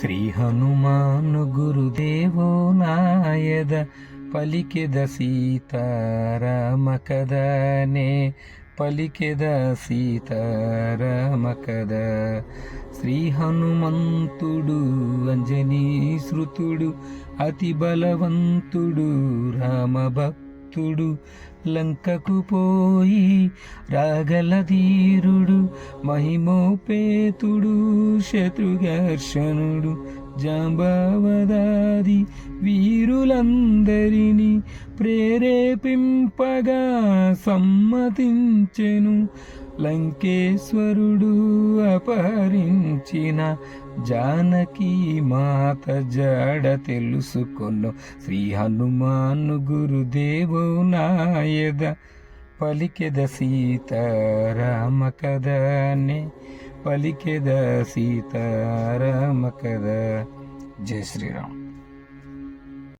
శ్రీ హనుమాను గురుదేవో నాయద పలికెద సీతారామ కదనే పలికెద సీతారామ కద. శ్రీ హనుమంతుడు అంజనీ శృతుడు అతి బలవంతుడు రామభక్తుడు లంకకు పోయి రాగల ధీరుడు మహిమోపేతుడు శత్రుఘర్షణుడు జాంబవదాది వీరులందరినీ ప్రేరేపింపగా సమ్మతించెను. లంకేశ్వరుడు అపహరించిన జానకి మాత జాడ తెలుసుకొను. శ్రీ హనుమాను గురుదేవో నాయద పలికెద సీతారామ కదనే పలికెద సీతారామ కద. జై శ్రీరామ్.